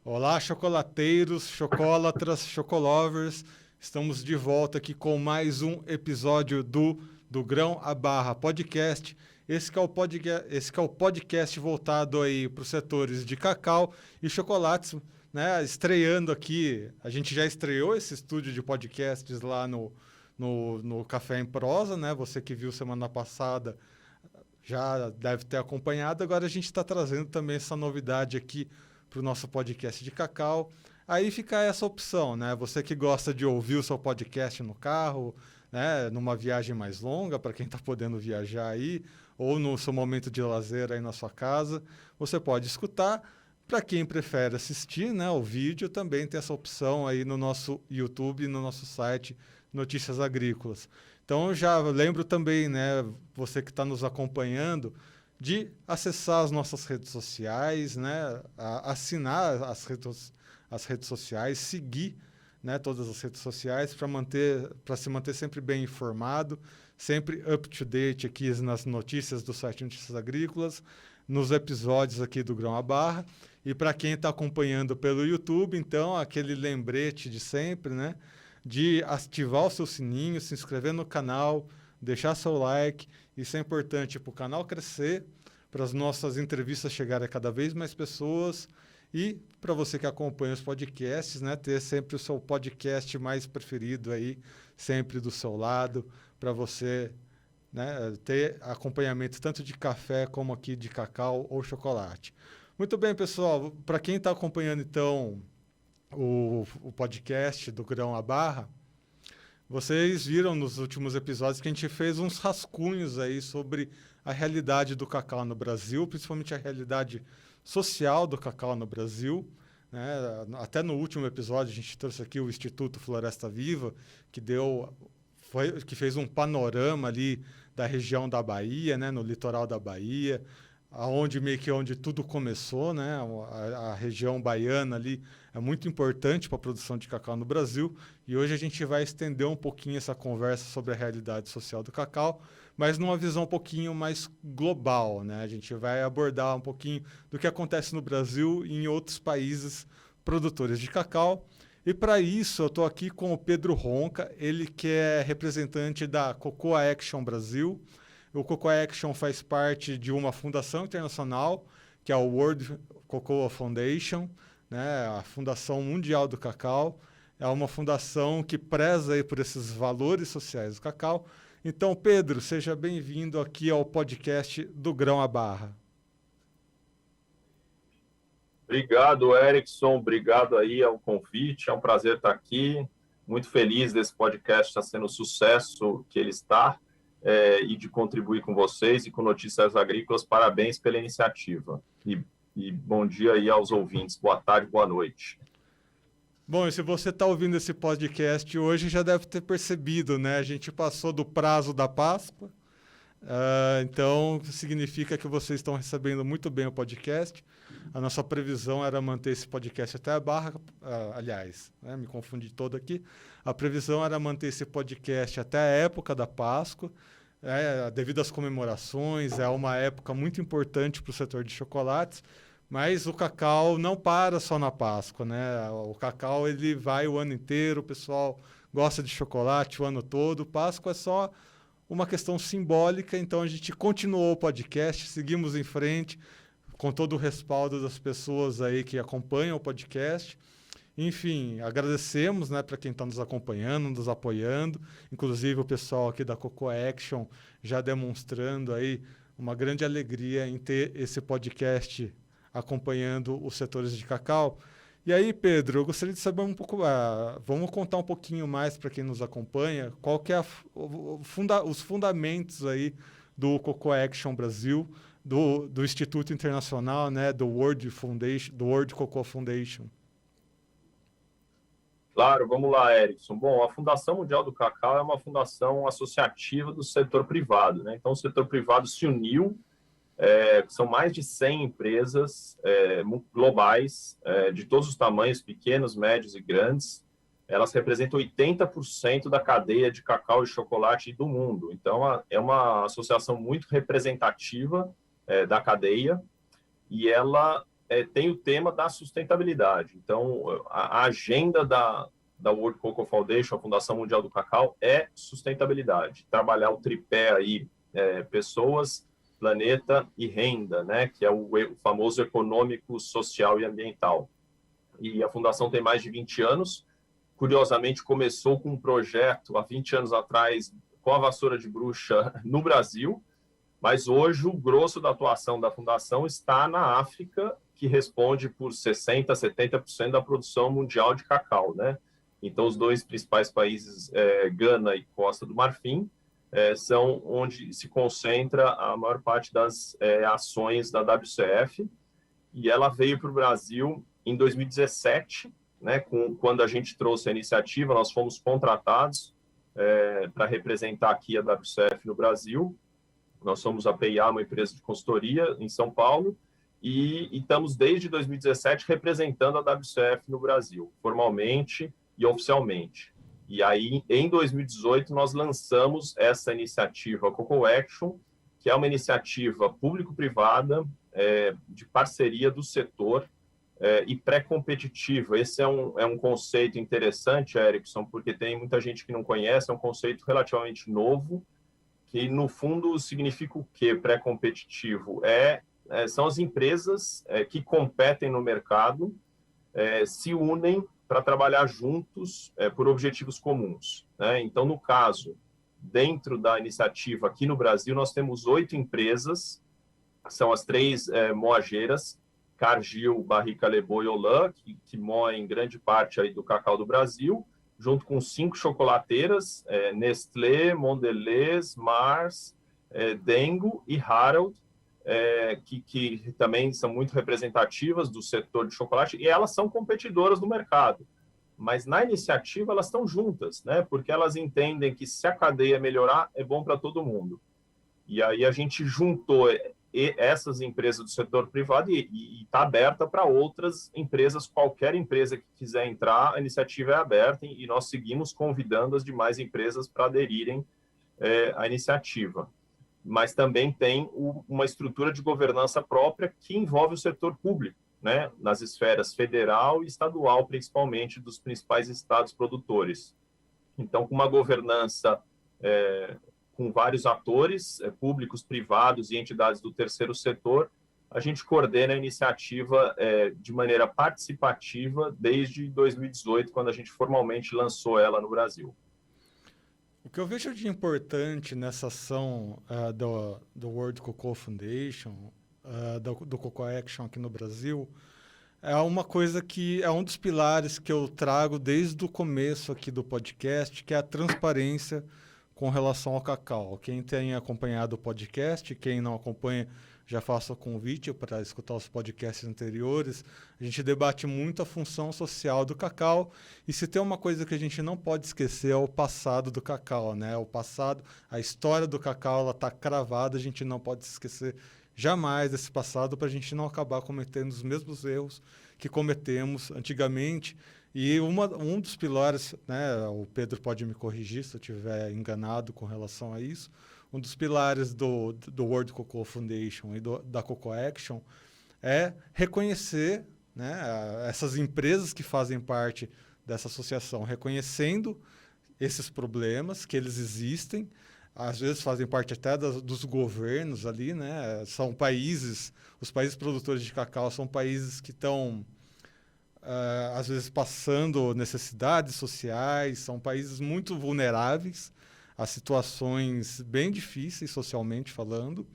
Olá, chocolateiros, chocolatras, chocolovers. Estamos de volta aqui com mais um episódio do Grão à Barra Podcast. Esse que é o podcast voltado aí para os setores de cacau e chocolates, né? Estreando aqui, a gente já estreou esse estúdio de podcasts lá no Café em Prosa, né? Você que viu semana passada já deve ter acompanhado. Agora a gente está trazendo também essa novidade aqui para o nosso podcast de cacau. Aí fica essa opção, né? Você que gosta de ouvir o seu podcast no carro, né? Numa viagem mais longa, para quem está podendo viajar aí, ou no seu momento de lazer aí na sua casa, você pode escutar. Para quem prefere assistir, né, o vídeo, também tem essa opção aí no nosso YouTube, no nosso site Notícias Agrícolas. Então, eu já lembro também, né, você que está nos acompanhando, de acessar as nossas redes sociais, né, assinar as redes sociais, seguir, né, todas as redes sociais para se manter sempre bem informado, sempre up to date aqui nas notícias do site Notícias Agrícolas, nos episódios aqui do Grão à Barra. E para quem está acompanhando pelo YouTube, então, aquele lembrete de sempre, né, de ativar o seu sininho, se inscrever no canal, deixar seu like. Isso é importante para o canal crescer, para as nossas entrevistas chegarem a cada vez mais pessoas e para você que acompanha os podcasts, né, ter sempre o seu podcast mais preferido aí, sempre do seu lado, para você, né, ter acompanhamento tanto de café como aqui de cacau ou chocolate. Muito bem, pessoal. Para quem está acompanhando, então, o podcast do Grão à Barra, vocês viram nos últimos episódios que a gente fez uns rascunhos aí sobre a realidade do cacau no Brasil, principalmente a realidade social do cacau no Brasil, né? Até no último episódio a gente trouxe aqui o Instituto Floresta Viva, que fez um panorama ali da região da Bahia, né? No litoral da Bahia, onde tudo começou, né? A região baiana ali é muito importante para a produção de cacau no Brasil, e hoje a gente vai estender um pouquinho essa conversa sobre a realidade social do cacau, mas numa visão um pouquinho mais global, né? A gente vai abordar um pouquinho do que acontece no Brasil e em outros países produtores de cacau. E para isso eu estou aqui com o Pedro Ronca, ele que é representante da Cocoa Action Brasil. O Cocoa Action faz parte de uma fundação internacional, que é o World Cocoa Foundation, né, a Fundação Mundial do Cacau. É uma fundação que preza aí por esses valores sociais do cacau. Então, Pedro, seja bem-vindo aqui ao podcast do Grão à Barra. Obrigado, Erickson. Obrigado aí ao convite. É um prazer estar aqui. Muito feliz desse podcast estar sendo o sucesso que ele está. E de contribuir com vocês e com Notícias Agrícolas. Parabéns pela iniciativa. E bom dia aí aos ouvintes. Boa tarde, boa noite. Bom, e se você está ouvindo esse podcast hoje, já deve ter percebido, né? A gente passou do prazo da Páscoa, então significa que vocês estão recebendo muito bem o podcast. A nossa previsão era manter esse podcast até a barra, aliás, né, me confundi todo aqui. A previsão era manter esse podcast até a época da Páscoa, devido às comemorações, é uma época muito importante para o setor de chocolates, mas o cacau não para só na Páscoa, né? O cacau ele vai o ano inteiro, o pessoal gosta de chocolate o ano todo. Páscoa é só uma questão simbólica, então a gente continuou o podcast, seguimos em frente com todo o respaldo das pessoas aí que acompanham o podcast. Enfim, agradecemos, né, para quem está nos acompanhando, nos apoiando, inclusive o pessoal aqui da Cocoa Action já demonstrando aí uma grande alegria em ter esse podcast acompanhando os setores de cacau. E aí, Pedro, eu gostaria de saber um pouco, vamos contar um pouquinho mais para quem nos acompanha, qual que é os fundamentos aí do Cocoa Action Brasil, do Instituto Internacional, né, do World Cocoa Foundation. Claro, vamos lá, Erickson. Bom, a Fundação Mundial do Cacau é uma fundação associativa do setor privado, né? Então, o setor privado se uniu, são mais de 100 empresas globais, de todos os tamanhos, pequenos, médios e grandes. Elas representam 80% da cadeia de cacau e chocolate do mundo. Então, é uma associação muito representativa da cadeia, e ela tem o tema da sustentabilidade. Então, a agenda da World Cocoa Foundation, a Fundação Mundial do Cacau, é sustentabilidade. Trabalhar o tripé aí, pessoas, planeta e renda, né? Que é o famoso econômico, social e ambiental. E a Fundação tem mais de 20 anos. Curiosamente, começou com um projeto há 20 anos atrás com a vassoura de bruxa no Brasil, mas hoje o grosso da atuação da Fundação está na África, que responde por 60%, 70% da produção mundial de cacau, né? Então, os dois principais países, Gana e Costa do Marfim, são onde se concentra a maior parte das ações da WCF, e ela veio para o Brasil em 2017, né, quando a gente trouxe a iniciativa, nós fomos contratados para representar aqui a WCF no Brasil. Nós somos a PIA, uma empresa de consultoria em São Paulo, e estamos desde 2017 representando a WCF no Brasil, formalmente e oficialmente. E aí, em 2018, nós lançamos essa iniciativa Cocoa Action, que é uma iniciativa público-privada de parceria do setor e pré-competitiva. Esse é um conceito interessante, Erickson, porque tem muita gente que não conhece, é um conceito relativamente novo, que, no fundo, significa o quê? Pré-competitivo são as empresas que competem no mercado, se unem para trabalhar juntos por objetivos comuns, né? Então, no caso, dentro da iniciativa aqui no Brasil, nós temos 8 empresas, são as 3 moageiras, Cargill, Barrica, Lebô e Olan, que moem grande parte aí do cacau do Brasil, junto com 5 chocolateiras, Nestlé, Mondelez, Mars, Dengo e Harold, que também são muito representativas do setor de chocolate, e elas são competidoras no mercado. Mas na iniciativa elas estão juntas, né? Porque elas entendem que se a cadeia melhorar, é bom para todo mundo. E aí a gente juntou essas empresas do setor privado e está aberta para outras empresas. Qualquer empresa que quiser entrar, a iniciativa é aberta e nós seguimos convidando as demais empresas para aderirem à iniciativa. Mas também tem uma estrutura de governança própria que envolve o setor público, né, nas esferas federal e estadual, principalmente dos principais estados produtores. Então, com uma governança com vários atores públicos, privados e entidades do terceiro setor, a gente coordena a iniciativa de maneira participativa desde 2018, quando a gente formalmente lançou ela no Brasil. O que eu vejo de importante nessa ação do World Cocoa Foundation, do Cocoa Action aqui no Brasil, é uma coisa que é um dos pilares que eu trago desde o começo aqui do podcast, que é a transparência com relação ao cacau. Quem tem acompanhado o podcast, quem não acompanha, já faço o convite para escutar os podcasts anteriores. A gente debate muito a função social do cacau, e se tem uma coisa que a gente não pode esquecer é o passado do cacau, né? O passado, a história do cacau, ela está cravada, a gente não pode esquecer jamais desse passado para a gente não acabar cometendo os mesmos erros que cometemos antigamente. E um dos pilares, né, o Pedro pode me corrigir se eu estiver enganado com relação a isso, um dos pilares do World Cocoa Foundation e da Cocoa Action é reconhecer, né, essas empresas que fazem parte dessa associação, reconhecendo esses problemas, que eles existem, às vezes fazem parte até dos governos ali, né? São países, os países produtores de cacau são países que estão, às vezes, passando necessidades sociais, são países muito vulneráveis a situações bem difíceis socialmente falando,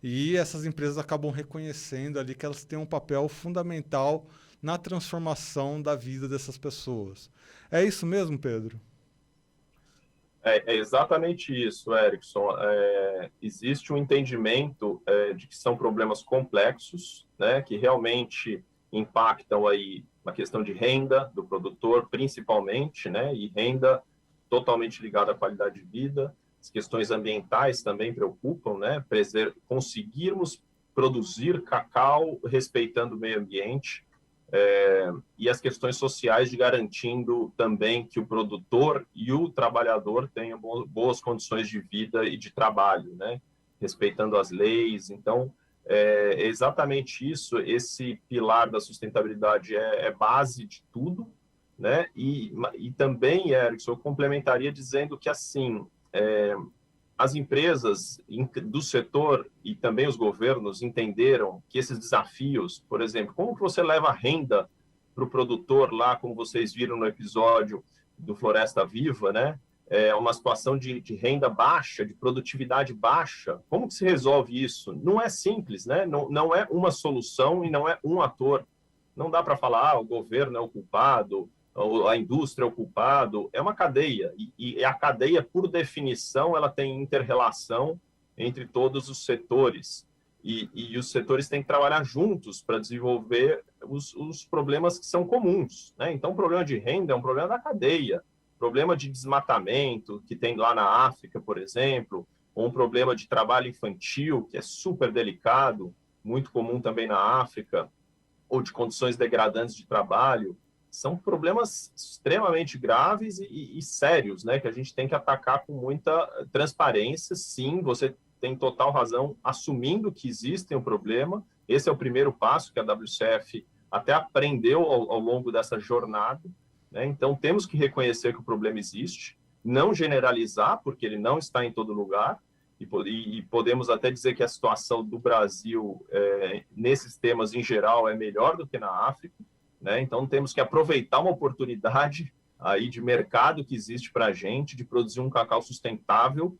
e essas empresas acabam reconhecendo ali que elas têm um papel fundamental na transformação da vida dessas pessoas. É isso mesmo, Pedro? É exatamente isso, Erickson. Existe um entendimento de que são problemas complexos, né, que realmente impactam aí uma questão de renda do produtor, principalmente, né, e renda totalmente ligada à qualidade de vida. As questões ambientais também preocupam, né, conseguirmos produzir cacau respeitando o meio ambiente, e as questões sociais de garantindo também que o produtor e o trabalhador tenham boas condições de vida e de trabalho, né, respeitando as leis. Então, É exatamente isso, esse pilar da sustentabilidade é base de tudo, né? E também, Erickson, eu complementaria dizendo que, assim, as empresas do setor e também os governos entenderam que esses desafios, por exemplo, como que você leva renda para o produtor lá, como vocês viram no episódio do Floresta Viva, né? É uma situação de renda baixa, de produtividade baixa. Como que se resolve isso? Não é simples, né? Não é uma solução e não é um ator. Não dá para falar, o governo é o culpado, a indústria é o culpado. É uma cadeia. E a cadeia, por definição, ela tem inter-relação entre todos os setores. E os setores têm que trabalhar juntos para desenvolver os problemas que são comuns, né? Então, o problema de renda é um problema da cadeia. Problema de desmatamento, que tem lá na África, por exemplo, ou um problema de trabalho infantil, que é super delicado, muito comum também na África, ou de condições degradantes de trabalho, são problemas extremamente graves e sérios, né, que a gente tem que atacar com muita transparência. Sim, você tem total razão, assumindo que existe um problema. Esse é o primeiro passo que a WCF até aprendeu ao longo dessa jornada, né? Então, temos que reconhecer que o problema existe, não generalizar, porque ele não está em todo lugar, e podemos até dizer que a situação do Brasil, nesses temas em geral, é melhor do que na África, né? Então, temos que aproveitar uma oportunidade aí de mercado que existe para a gente, de produzir um cacau sustentável,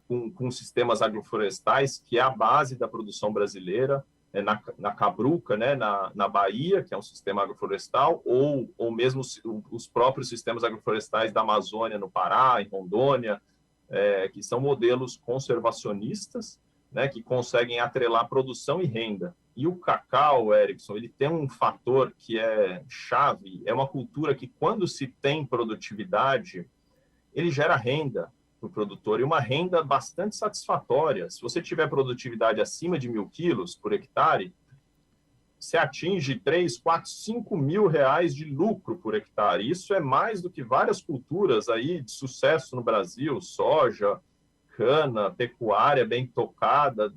com sistemas agroflorestais, que é a base da produção brasileira, na Cabruca, né, na Bahia, que é um sistema agroflorestal, ou mesmo os próprios sistemas agroflorestais da Amazônia, no Pará, em Rondônia, que são modelos conservacionistas, né, que conseguem atrelar produção e renda. E o cacau, Erickson, ele tem um fator que é chave, é uma cultura que, quando se tem produtividade, ele gera renda para o produtor, e uma renda bastante satisfatória. Se você tiver produtividade acima de 1.000 quilos por hectare, você atinge 3, 4, 5 mil reais de lucro por hectare. Isso é mais do que várias culturas aí de sucesso no Brasil, soja, cana, pecuária bem tocada,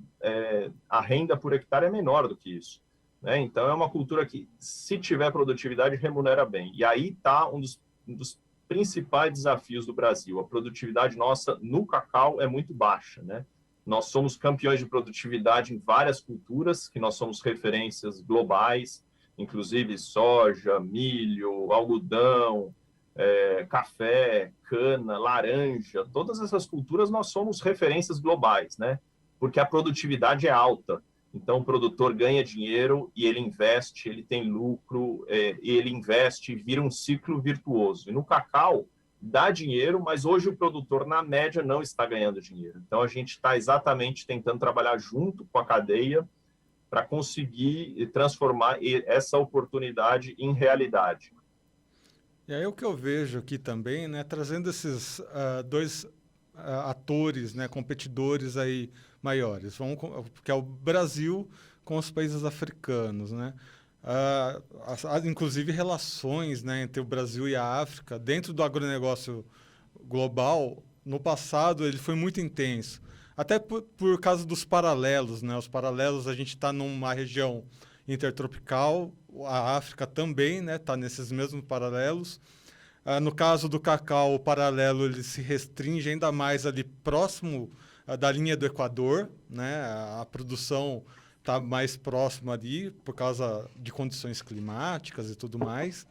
a renda por hectare é menor do que isso, né? Então, é uma cultura que, se tiver produtividade, remunera bem. E aí está um dos principais desafios do Brasil. A produtividade nossa no cacau é muito baixa, né? Nós somos campeões de produtividade em várias culturas, que nós somos referências globais, inclusive soja, milho, algodão, café, cana, laranja. Todas essas culturas nós somos referências globais, né? Porque a produtividade é alta. Então, o produtor ganha dinheiro e ele investe, ele tem lucro, e ele investe e vira um ciclo virtuoso. E no cacau, dá dinheiro, mas hoje o produtor, na média, não está ganhando dinheiro. Então, a gente está exatamente tentando trabalhar junto com a cadeia para conseguir transformar essa oportunidade em realidade. E aí o que eu vejo aqui também, né, trazendo esses dois atores, né, competidores aí maiores, que é o Brasil com os países africanos, né? Inclusive relações, né, entre o Brasil e a África dentro do agronegócio global, no passado ele foi muito intenso, até por causa dos paralelos, né? Os paralelos, a gente está numa região intertropical, a África também, né, está nesses mesmos paralelos. No caso do cacau, o paralelo ele se restringe ainda mais ali próximo da linha do Equador, né? A produção está mais próxima ali por causa de condições climáticas e tudo mais.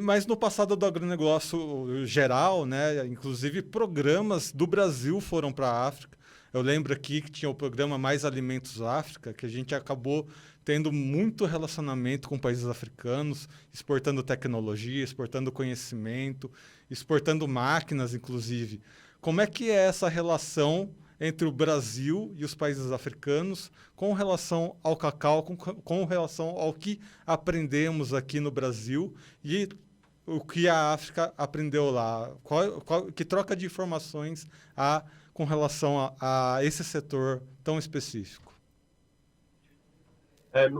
Mas no passado do agronegócio geral, né, inclusive programas do Brasil foram para a África. Eu lembro aqui que tinha o programa Mais Alimentos África, que a gente acabou tendo muito relacionamento com países africanos, exportando tecnologia, exportando conhecimento, exportando máquinas, inclusive. Como é que é essa relação entre o Brasil e os países africanos com relação ao cacau, com relação ao que aprendemos aqui no Brasil e o que a África aprendeu lá? Que troca de informações há com relação a esse setor tão específico?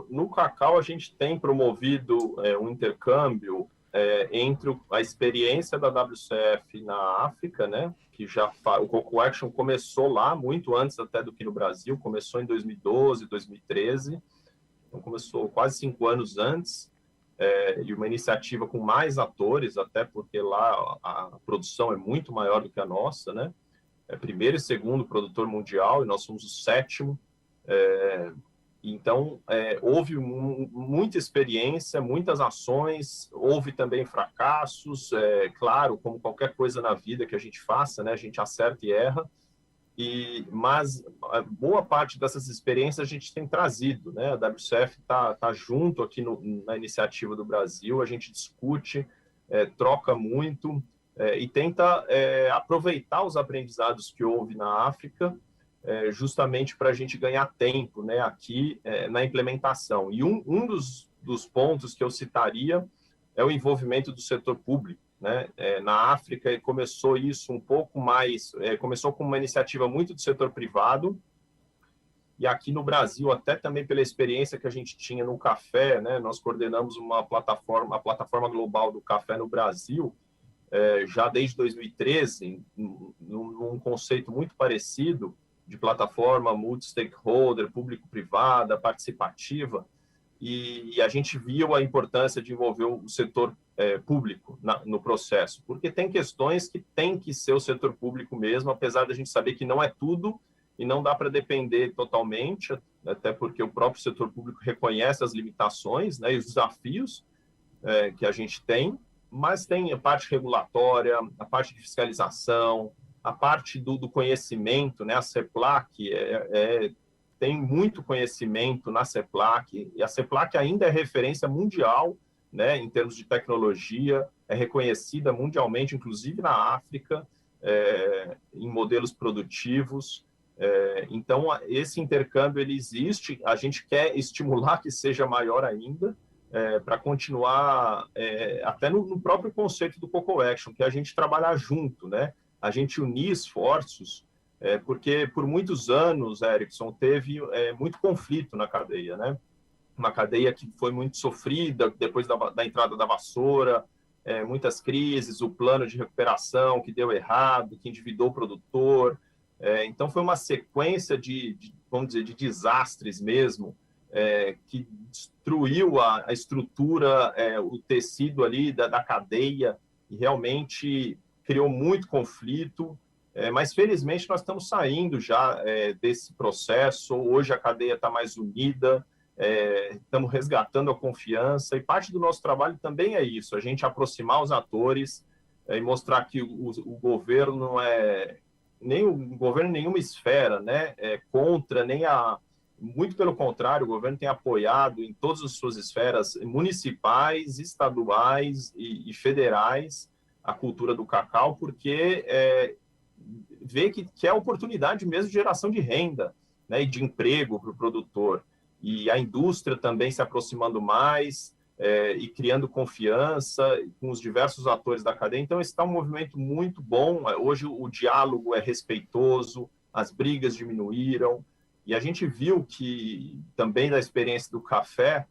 No cacau, a gente tem promovido um intercâmbio entre a experiência da WCF na África, né, que o Coco Action começou lá muito antes até do que no Brasil, começou em 2012, 2013, então começou quase 5 anos antes, e uma iniciativa com mais atores, até porque lá a produção é muito maior do que a nossa, né? É primeiro e segundo produtor mundial, e nós somos o sétimo. Então, houve muita experiência, muitas ações, houve também fracassos, claro, como qualquer coisa na vida que a gente faça, né? A gente acerta e erra, mas boa parte dessas experiências a gente tem trazido, né? A WCF tá junto aqui na iniciativa do Brasil, a gente discute, troca muito, e tenta aproveitar os aprendizados que houve na África, justamente para a gente ganhar tempo, né, aqui na implementação. E um dos pontos que eu citaria é o envolvimento do setor público, né? Na África começou isso um pouco mais, começou com uma iniciativa muito do setor privado, e aqui no Brasil, até também pela experiência que a gente tinha no café, né, nós coordenamos a plataforma global do café no Brasil, já desde 2013, num conceito muito parecido, de plataforma multi-stakeholder, público-privada, participativa, e a gente viu a importância de envolver o setor público no processo, porque tem questões que tem que ser o setor público mesmo, apesar da gente saber que não é tudo, e não dá para depender totalmente, até porque o próprio setor público reconhece as limitações, né, e os desafios que a gente tem, mas tem a parte regulatória, a parte de fiscalização, a parte do conhecimento, né? A CEPLAC tem muito conhecimento na CEPLAC, e a CEPLAC ainda é referência mundial, né, em termos de tecnologia, é reconhecida mundialmente, inclusive na África, em modelos produtivos. Então, esse intercâmbio ele existe, a gente quer estimular que seja maior ainda, para continuar, até no próprio conceito do Coco Action, que é a gente trabalhar junto, né? A gente unir esforços, porque por muitos anos, Erickson, teve muito conflito na cadeia, né? Uma cadeia que foi muito sofrida depois da entrada da vassoura, muitas crises, o plano de recuperação que deu errado, que endividou o produtor. Então, foi uma sequência vamos dizer, de desastres mesmo, que destruiu a estrutura, o tecido ali da cadeia, e realmente criou muito conflito, mas felizmente nós estamos saindo já desse processo. Hoje a cadeia está mais unida, estamos resgatando a confiança, e parte do nosso trabalho também é isso, a gente aproximar os atores e mostrar que o governo não é nem o governo, nenhuma esfera, né, contra, muito pelo contrário, o governo tem apoiado em todas as suas esferas municipais, estaduais e federais a cultura do cacau, porque vê que é oportunidade mesmo de geração de renda, né, e de emprego para o produtor. E a indústria também se aproximando mais e criando confiança com os diversos atores da cadeia. Então, esse está um movimento muito bom. Hoje o diálogo é respeitoso, as brigas diminuíram, e a gente viu que, também da experiência do café,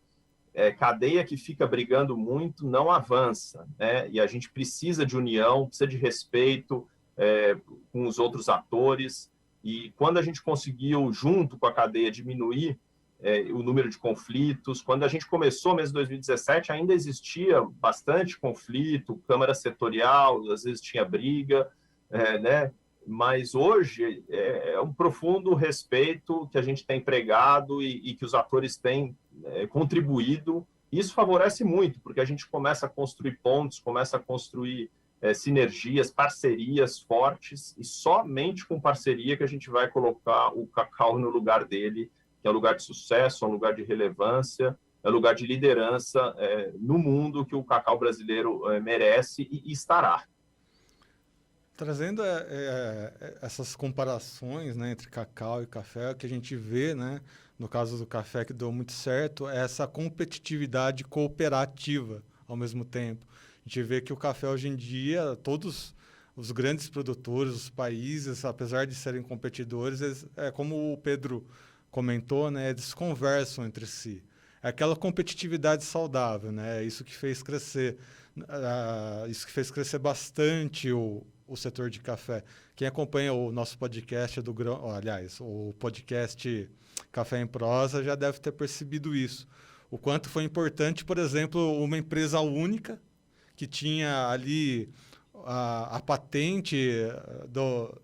cadeia que fica brigando muito não avança, né? E a gente precisa de união, precisa de respeito com os outros atores, e quando a gente conseguiu, junto com a cadeia, diminuir o número de conflitos, quando a gente começou mesmo em 2017, ainda existia bastante conflito, Câmara Setorial, às vezes tinha briga, né? Mas hoje é um profundo respeito que a gente tem pregado e que os atores têm contribuído. Isso favorece muito, porque a gente começa a construir pontos, começa a construir sinergias, parcerias fortes, e somente com parceria que a gente vai colocar o cacau no lugar dele, que é um lugar de sucesso, é um lugar de relevância, é um lugar de liderança no mundo que o cacau brasileiro merece e estará. Trazendo essas comparações, né, entre cacau e café, o que a gente vê, né, no caso do café que deu muito certo, é essa competitividade cooperativa ao mesmo tempo. A gente vê que o café hoje em dia, todos os grandes produtores, os países, apesar de serem competidores, como o Pedro comentou, né, eles conversam entre si. É aquela competitividade saudável, né? Isso que fez crescer, bastante o setor de café. Quem acompanha o nosso podcast do Grão, aliás, o podcast Café em Prosa já deve ter percebido isso. O quanto foi importante, por exemplo, uma empresa única que tinha ali a patente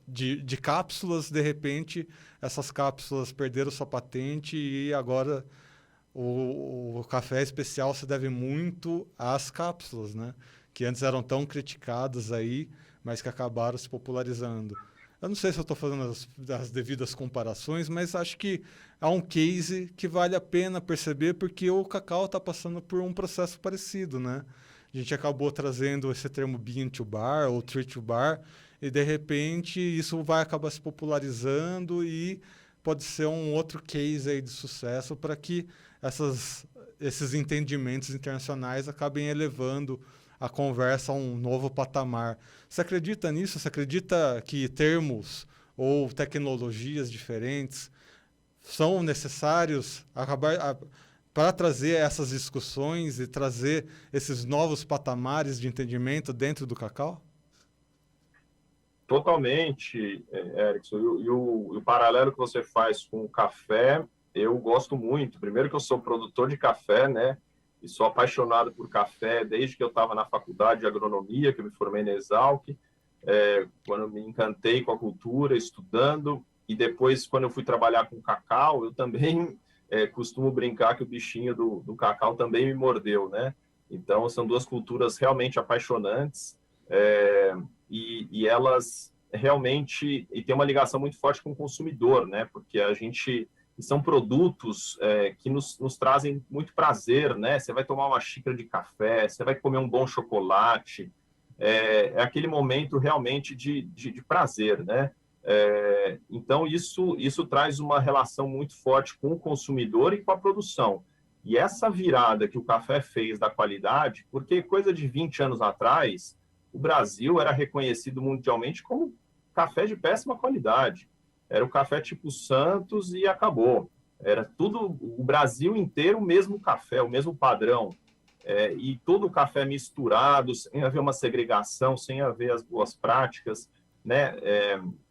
de cápsulas, de repente, essas cápsulas perderam sua patente e agora o café especial se deve muito às cápsulas, né? Que antes eram tão criticadas aí, mas que acabaram se popularizando. Eu não sei se eu estou fazendo as devidas comparações, mas acho que é um case que vale a pena perceber, porque o cacau está passando por um processo parecido, né? A gente acabou trazendo esse termo bean to bar ou tree to bar, e de repente isso vai acabar se popularizando e pode ser um outro case aí de sucesso para que esses entendimentos internacionais acabem elevando a conversa a um novo patamar. Você acredita nisso? Você acredita que termos ou tecnologias diferentes são necessários para trazer essas discussões e trazer esses novos patamares de entendimento dentro do cacau? Totalmente, Erickson. E o paralelo que você faz com o café, eu gosto muito. Primeiro que eu sou produtor de café, né? E sou apaixonado por café desde que eu estava na faculdade de agronomia, que eu me formei na Exalc, quando eu me encantei com a cultura, estudando. E depois, quando eu fui trabalhar com cacau, eu também costumo brincar que o bichinho do cacau também me mordeu, né? Então, são duas culturas realmente apaixonantes. E elas realmente têm uma ligação muito forte com o consumidor, né? Porque são produtos que nos trazem muito prazer, né? Você vai tomar uma xícara de café, você vai comer um bom chocolate, é aquele momento realmente de prazer, né? Então isso traz uma relação muito forte com o consumidor e com a produção. E essa virada que o café fez da qualidade, porque coisa de 20 anos atrás o Brasil era reconhecido mundialmente como café de péssima qualidade. Era o café tipo Santos e acabou. Era tudo, o Brasil inteiro, o mesmo café, o mesmo padrão. E todo o café misturado, sem haver uma segregação, sem haver as boas práticas, né?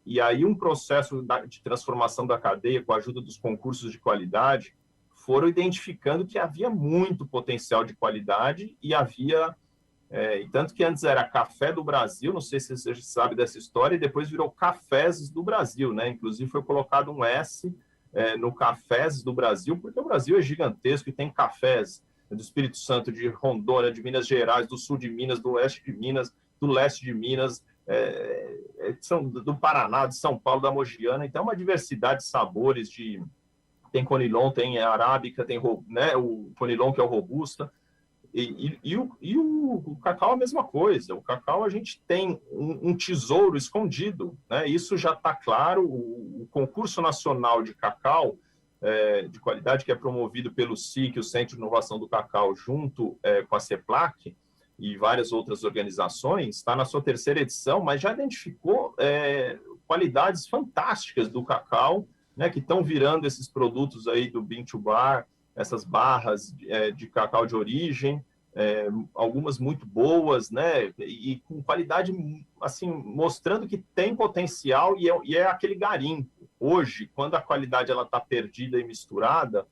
E aí um processo de transformação da cadeia, com a ajuda dos concursos de qualidade, foram identificando que havia muito potencial de qualidade e havia e tanto que antes era Café do Brasil, não sei se você sabe dessa história, e depois virou Cafés do Brasil, né? Inclusive foi colocado um S no Cafés do Brasil, porque o Brasil é gigantesco e tem cafés do Espírito Santo, de Rondônia, de Minas Gerais, do sul de Minas, do oeste de Minas, do leste de Minas, do Paraná, de São Paulo, da Mogiana. Então, uma diversidade de sabores, tem Conilon, tem Arábica, tem, né, o Conilon, que é o Robusta. E o cacau é a mesma coisa. O cacau, a gente tem um tesouro escondido, né? Isso já está claro. O concurso nacional de cacau de qualidade, que é promovido pelo SIC, o Centro de Inovação do Cacau, junto com a CEPLAC e várias outras organizações, está na sua terceira edição, mas já identificou qualidades fantásticas do cacau, né, que estão virando esses produtos aí do Bean to Bar, essas barras de cacau de origem, algumas muito boas, né, e com qualidade, assim, mostrando que tem potencial e é aquele garimpo. Hoje, quando a qualidade está perdida e misturada,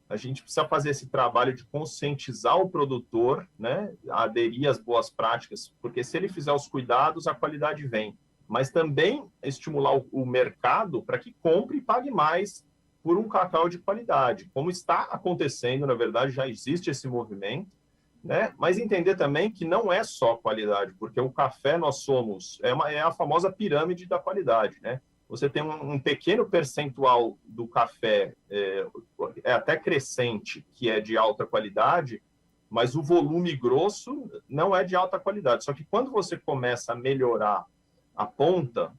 a gente precisa fazer esse trabalho de conscientizar o produtor, né, a aderir às boas práticas, porque se ele fizer os cuidados, a qualidade vem. Mas também estimular o mercado para que compre e pague mais por um cacau de qualidade, como está acontecendo, na verdade, já existe esse movimento, né? Mas entender também que não é só qualidade, porque o café é a famosa pirâmide da qualidade, né? Você tem um pequeno percentual do café, até crescente, que é de alta qualidade, mas o volume grosso não é de alta qualidade. Só que quando você começa a melhorar a ponta,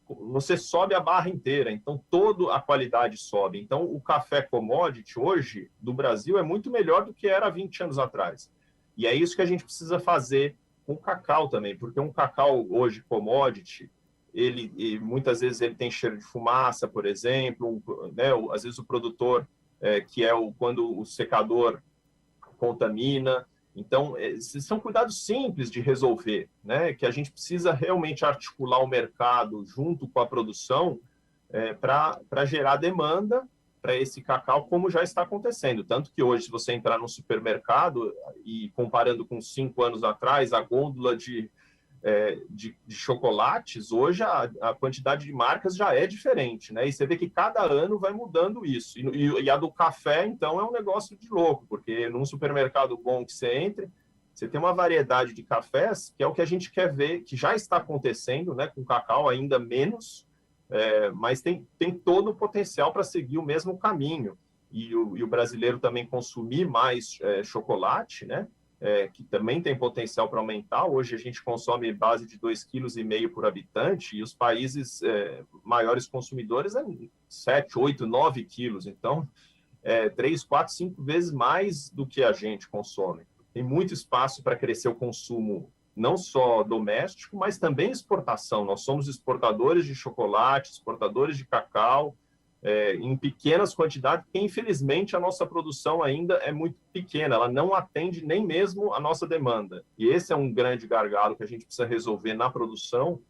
você sobe a barra inteira, então toda a qualidade sobe. Então, o café commodity hoje do Brasil é muito melhor do que era há 20 anos atrás. E é isso que a gente precisa fazer com o cacau também, porque um cacau hoje commodity, muitas vezes ele tem cheiro de fumaça, por exemplo, né? Às vezes o produtor que é quando o secador contamina. Então, são cuidados simples de resolver, né? Que a gente precisa realmente articular o mercado junto com a produção para gerar demanda para esse cacau, como já está acontecendo. Tanto que hoje, se você entrar no supermercado e comparando com 5 anos atrás, a gôndola de chocolates, hoje a quantidade de marcas já é diferente, né? E você vê que cada ano vai mudando isso. E a do café, então, é um negócio de louco, porque num supermercado bom que você entre, você tem uma variedade de cafés, que é o que a gente quer ver, que já está acontecendo, né? Com cacau ainda menos, mas tem todo o potencial para seguir o mesmo caminho. E o brasileiro também consumir mais chocolate, né? Que também tem potencial para aumentar. Hoje a gente consome base de 2,5 kg por habitante, e os países maiores consumidores 7, 8, 9 quilos. Então, 3, 4, 5 vezes mais do que a gente consome. Tem muito espaço para crescer o consumo, não só doméstico, mas também exportação. Nós somos exportadores de chocolate, exportadores de cacau, em pequenas quantidades, porque infelizmente a nossa produção ainda é muito pequena, ela não atende nem mesmo a nossa demanda. E esse é um grande gargalo que a gente precisa resolver na produção,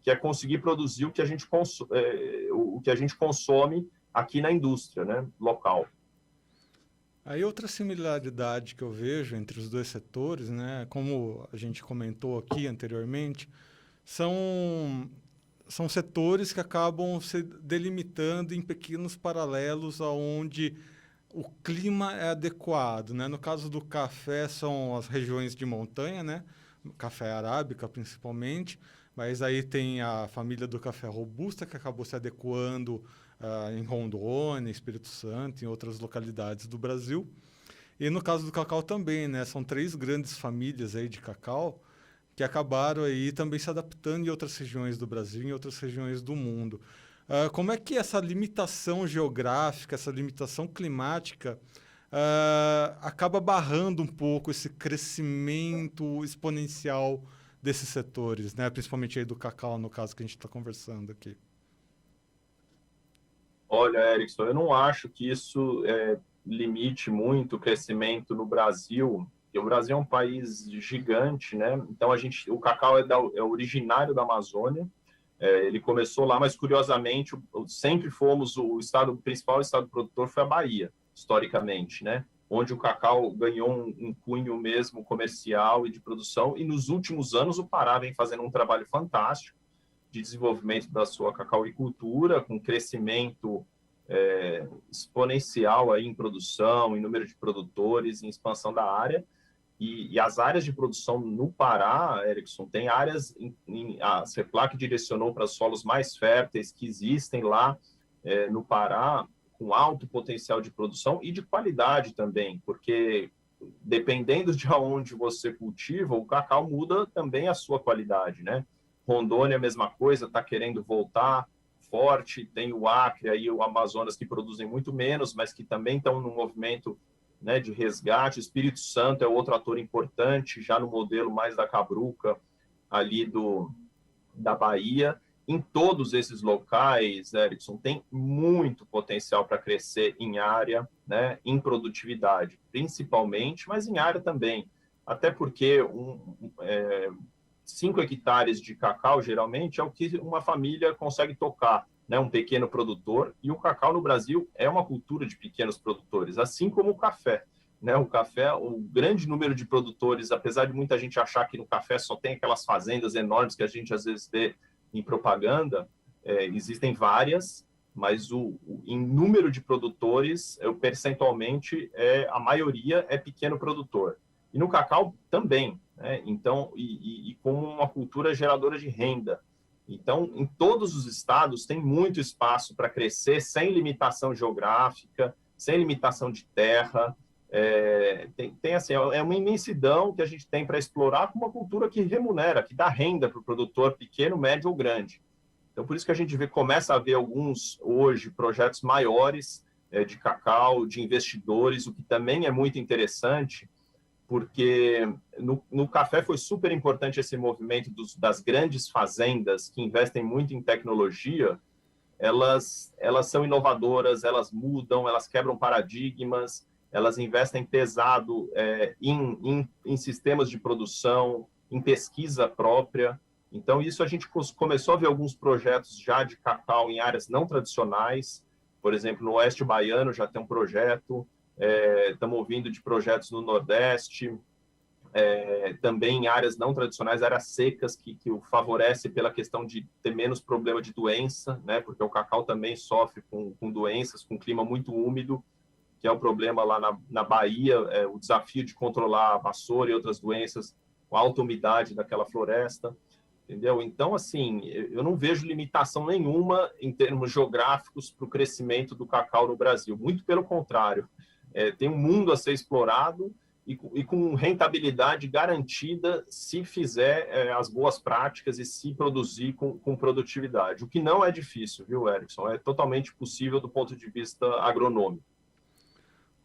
que é conseguir produzir o que a gente consome aqui na indústria, né, local. Aí outra similaridade que eu vejo entre os dois setores, né, como a gente comentou aqui anteriormente, são setores que acabam se delimitando em pequenos paralelos aonde o clima é adequado, né? No caso do café, são as regiões de montanha, né? Café arábica, principalmente, mas aí tem a família do café robusta, que acabou se adequando em Rondônia, Espírito Santo, em outras localidades do Brasil. E no caso do cacau também, né? São 3 grandes famílias aí de cacau, que acabaram aí também se adaptando em outras regiões do Brasil, em outras regiões do mundo. Como é que essa limitação geográfica, essa limitação climática acaba barrando um pouco esse crescimento exponencial desses setores, né? Principalmente aí do cacau, no caso que a gente está conversando aqui? Olha, Erickson, eu não acho que isso limite muito o crescimento no Brasil, porque o Brasil é um país gigante, né? Então o cacau é originário da Amazônia. Ele começou lá, mas curiosamente sempre fomos o principal estado produtor foi a Bahia, historicamente, né? Onde o cacau ganhou um cunho mesmo comercial e de produção. E nos últimos anos o Pará vem fazendo um trabalho fantástico de desenvolvimento da sua cacauicultura, com crescimento exponencial aí em produção, em número de produtores, em expansão da área. E as áreas de produção no Pará, Erickson, tem áreas, a CEPLAC direcionou para solos mais férteis que existem lá no Pará, com alto potencial de produção e de qualidade também, porque dependendo de onde você cultiva, o cacau muda também a sua qualidade, né? Rondônia, a mesma coisa, está querendo voltar forte, tem o Acre e o Amazonas que produzem muito menos, mas que também estão no movimento, né, de resgate. O Espírito Santo é outro ator importante, já no modelo mais da Cabruca, ali da Bahia. Em todos esses locais, Erickson, tem muito potencial para crescer em área, né, em produtividade, principalmente, mas em área também. Até porque 5 hectares de cacau, geralmente, é o que uma família consegue tocar, né? Um pequeno produtor. E o cacau no Brasil é uma cultura de pequenos produtores, assim como o café, né? O café, o grande número de produtores, apesar de muita gente achar que no café só tem aquelas fazendas enormes que a gente às vezes vê em propaganda, existem várias, mas em número de produtores, percentualmente, a maioria é pequeno produtor. E no cacau também, né? Então, e com uma cultura geradora de renda. Então, em todos os estados tem muito espaço para crescer sem limitação geográfica, sem limitação de terra. Tem assim, é uma imensidão que a gente tem para explorar com uma cultura que remunera, que dá renda para o produtor pequeno, médio ou grande. Então, por isso que a gente começa a ver alguns, hoje, projetos maiores de cacau, de investidores, o que também é muito interessante, porque no café foi super importante esse movimento das grandes fazendas que investem muito em tecnologia, elas são inovadoras, elas mudam, elas quebram paradigmas, elas investem pesado em sistemas de produção, em pesquisa própria. Então, isso a gente começou a ver alguns projetos já de cacau em áreas não tradicionais. Por exemplo, no Oeste Baiano já tem um projeto, estamos ouvindo de projetos no Nordeste, também em áreas não tradicionais, áreas secas, que o favorece pela questão de ter menos problema de doença, né? Porque o cacau também sofre com doenças, com clima muito úmido, que é o problema lá na Bahia, o desafio de controlar a vassoura e outras doenças com a alta umidade daquela floresta, entendeu? Então, assim, eu não vejo limitação nenhuma em termos geográficos para o crescimento do cacau no Brasil. Muito pelo contrário, tem um mundo a ser explorado e com rentabilidade garantida se fizer as boas práticas e se produzir com produtividade. O que não é difícil, viu, Erickson? É totalmente possível do ponto de vista agronômico.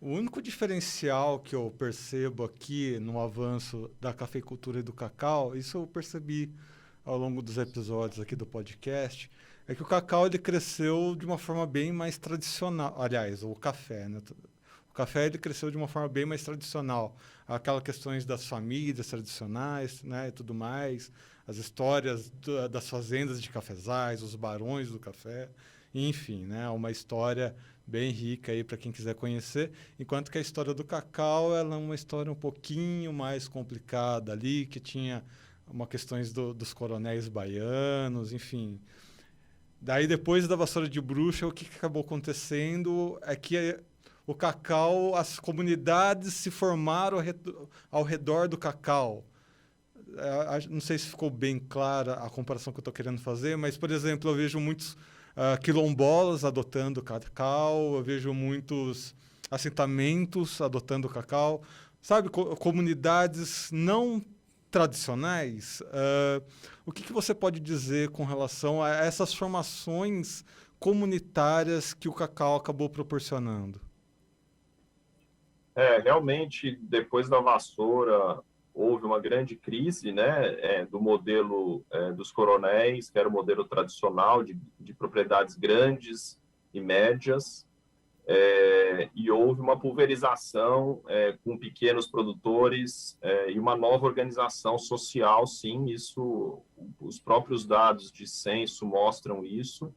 O único diferencial que eu percebo aqui no avanço da cafeicultura e do cacau, isso eu percebi ao longo dos episódios aqui do podcast, é que o cacau ele cresceu de uma forma bem mais tradicional. Aliás, o café, né? O café ele cresceu de uma forma bem mais tradicional. Aquelas questões das famílias tradicionais, né, e tudo mais, as histórias das fazendas de cafezais, os barões do café, enfim, né, uma história bem rica aí para quem quiser conhecer, enquanto que a história do cacau ela é uma história um pouquinho mais complicada ali, que tinha uma questões dos coronéis baianos, enfim. Daí, depois da vassoura de bruxa, o que acabou acontecendo é que o cacau, as comunidades se formaram ao redor do cacau. Não sei se ficou bem clara a comparação que eu estou querendo fazer, mas, por exemplo, eu vejo muitos quilombolas adotando cacau, eu vejo muitos assentamentos adotando cacau, sabe, comunidades não tradicionais. O que você pode dizer com relação a essas formações comunitárias que o cacau acabou proporcionando? Realmente, depois da vassoura, houve uma grande crise, né, do modelo dos coronéis, que era o modelo tradicional de propriedades grandes e médias, e houve uma pulverização com pequenos produtores e uma nova organização social, sim, isso, os próprios dados de censo mostram isso,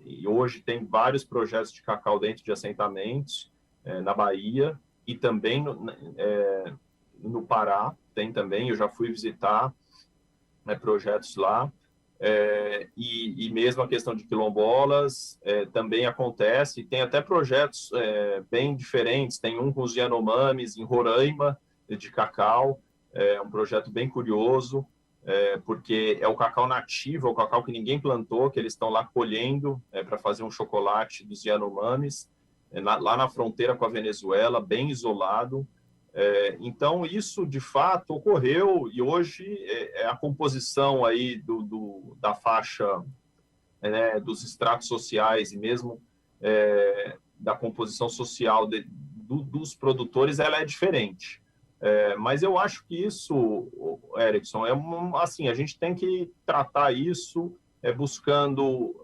e hoje tem vários projetos de cacau dentro de assentamentos, na Bahia e também no Pará, tem também, eu já fui visitar projetos lá, e mesmo a questão de quilombolas também acontece, tem até projetos bem diferentes, tem um com os Yanomamis em Roraima, de cacau, um projeto bem curioso, porque é o cacau nativo, é o cacau que ninguém plantou, que eles estão lá colhendo para fazer um chocolate dos Yanomamis, lá na fronteira com a Venezuela, bem isolado. Então, isso, de fato, ocorreu, e hoje a composição aí da faixa, né, dos estratos sociais e mesmo da composição social dos produtores, ela é diferente. Mas eu acho que isso, Erickson, assim, a gente tem que tratar isso buscando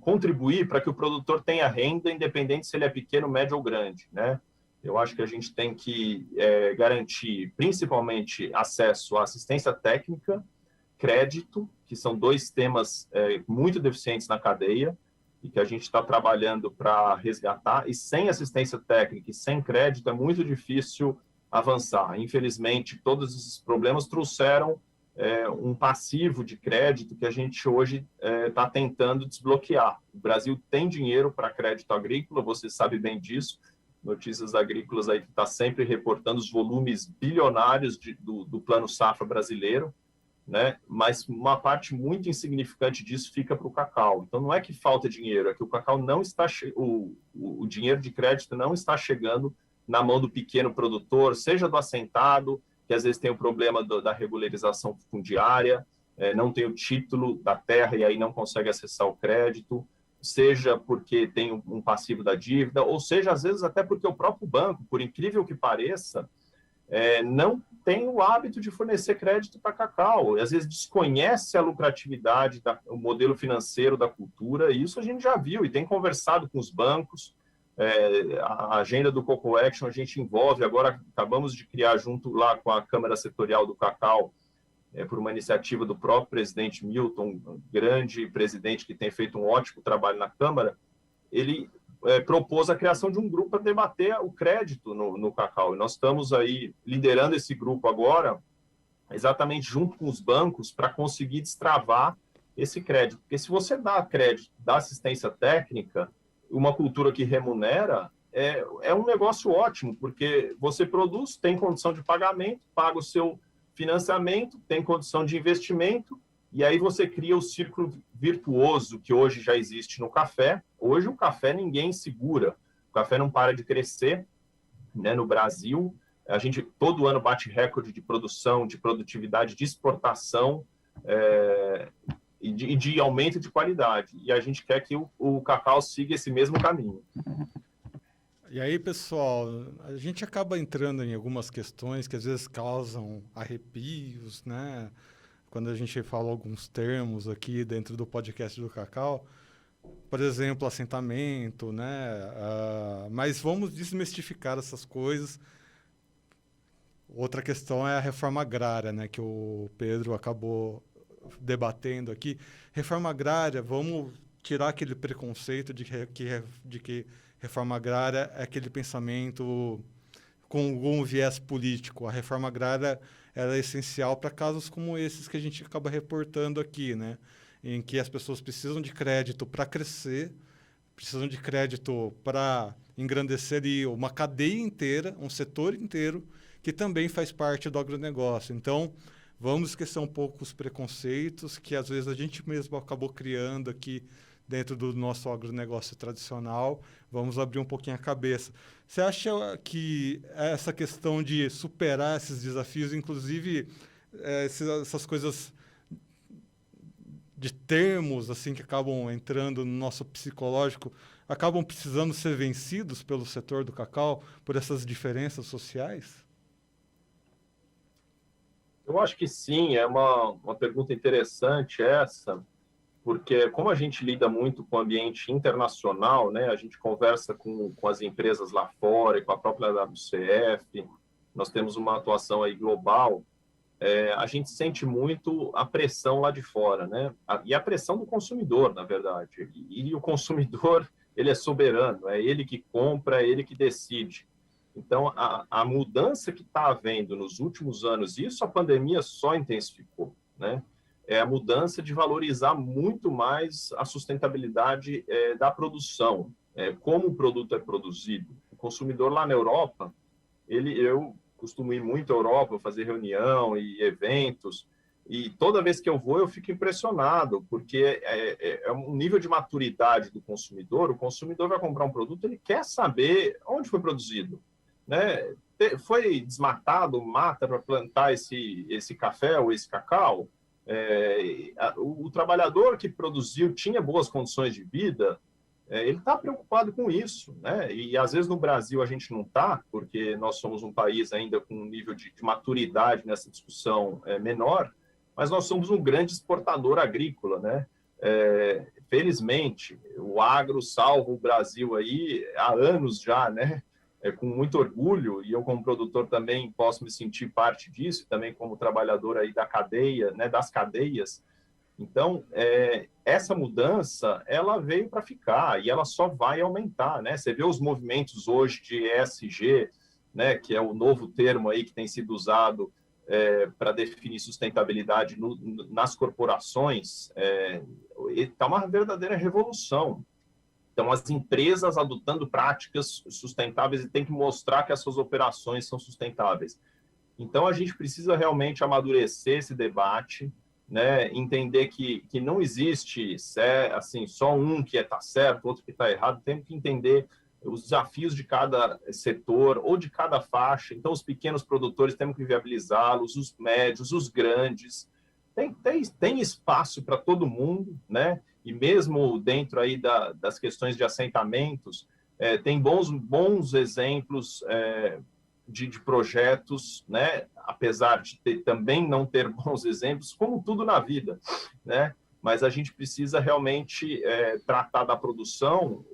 contribuir para que o produtor tenha renda, independente se ele é pequeno, médio ou grande, né? Eu acho que a gente tem que garantir, principalmente, acesso à assistência técnica, crédito, que são dois temas muito deficientes na cadeia e que a gente está trabalhando para resgatar. E sem assistência técnica e sem crédito é muito difícil avançar. Infelizmente, todos esses problemas trouxeram um passivo de crédito que a gente hoje está tentando desbloquear. O Brasil tem dinheiro para crédito agrícola, você sabe bem disso. Notícias Agrícolas aí que está sempre reportando os volumes bilionários do Plano Safra brasileiro, né? Mas uma parte muito insignificante disso fica para o cacau. Então, não é que falta dinheiro, é que o cacau não está... O dinheiro de crédito não está chegando na mão do pequeno produtor, seja do assentado, que às vezes tem o problema da regularização fundiária, não tem o título da terra e aí não consegue acessar o crédito, seja porque tem um passivo da dívida, ou seja, às vezes até porque o próprio banco, por incrível que pareça, não tem o hábito de fornecer crédito para cacau, e às vezes desconhece a lucratividade, o modelo financeiro da cultura, e isso a gente já viu, e tem conversado com os bancos. A agenda do Cocoa Action a gente envolve, agora acabamos de criar junto lá com a Câmara Setorial do Cacau, por uma iniciativa do próprio presidente Milton, um grande presidente que tem feito um ótimo trabalho na Câmara. Ele propôs a criação de um grupo para debater o crédito no cacau. E nós estamos aí liderando esse grupo agora, exatamente junto com os bancos, para conseguir destravar esse crédito. Porque se você dá crédito, dá assistência técnica, uma cultura que remunera, é um negócio ótimo, porque você produz, tem condição de pagamento, paga o seu financiamento, tem condição de investimento, e aí você cria o círculo virtuoso que hoje já existe no café. Hoje o café ninguém segura, o café não para de crescer, né? No Brasil, a gente todo ano bate recorde de produção, de produtividade, de exportação e de aumento de qualidade. E a gente quer que o cacau siga esse mesmo caminho. E aí, pessoal, a gente acaba entrando em algumas questões que às vezes causam arrepios, né? Quando a gente fala alguns termos aqui dentro do podcast do Cacau, por exemplo, assentamento, né? Mas vamos desmistificar essas coisas. Outra questão é a reforma agrária, né? Que o Pedro acabou debatendo aqui. Reforma agrária, vamos tirar aquele preconceito de que reforma agrária é aquele pensamento com algum viés político. A reforma agrária ela é essencial para casos como esses que a gente acaba reportando aqui, né? Em que as pessoas precisam de crédito para crescer, precisam de crédito para engrandecer ali uma cadeia inteira, um setor inteiro, que também faz parte do agronegócio. Então, vamos esquecer um pouco os preconceitos que às vezes a gente mesmo acabou criando aqui dentro do nosso agronegócio tradicional. Vamos abrir um pouquinho a cabeça. Você acha que essa questão de superar esses desafios, inclusive essas coisas de termos assim que acabam entrando no nosso psicológico, acabam precisando ser vencidos pelo setor do cacau por essas diferenças sociais? Eu acho que sim, é uma pergunta interessante essa, porque como a gente lida muito com o ambiente internacional, né, a gente conversa com as empresas lá fora e com a própria WCF, nós temos uma atuação aí global, a gente sente muito a pressão lá de fora, né? E a pressão do consumidor, na verdade. E o consumidor, ele é soberano, é ele que compra, é ele que decide. Então, a mudança que está havendo nos últimos anos, isso a pandemia só intensificou, né? É a mudança de valorizar muito mais a sustentabilidade da produção, como o produto é produzido. O consumidor lá na Europa, eu costumo ir muito à Europa, fazer reunião e eventos, e toda vez que eu vou eu fico impressionado, porque é um nível de maturidade do consumidor. O consumidor vai comprar um produto, ele quer saber onde foi produzido, né? Foi desmatado mata para plantar esse café ou esse cacau? O trabalhador que produziu tinha boas condições de vida? Ele está preocupado com isso, né? E às vezes no Brasil a gente não está, porque nós somos um país ainda com um nível de maturidade nessa discussão menor, mas nós somos um grande exportador agrícola, né? Felizmente, o agro salva o Brasil aí há anos já, né? Com muito orgulho, e eu como produtor também posso me sentir parte disso, também como trabalhador aí da cadeia, né? Das cadeias. Então, essa mudança, ela veio para ficar e ela só vai aumentar, né? Você vê os movimentos hoje de ESG, né, que é o novo termo aí que tem sido usado para definir sustentabilidade nas corporações, está uma verdadeira revolução. Então, as empresas adotando práticas sustentáveis e tem que mostrar que as suas operações são sustentáveis. Então, a gente precisa realmente amadurecer esse debate, né, entender que não existe assim, só um que está certo, outro que está errado. Temos que entender os desafios de cada setor ou de cada faixa. Então, os pequenos produtores temos que viabilizá-los, os médios, os grandes. Tem espaço para todo mundo, né? E mesmo dentro aí das questões de assentamentos, tem bons exemplos de projetos, né? Apesar de também não ter bons exemplos, como tudo na vida, né? Mas a gente precisa realmente tratar da produção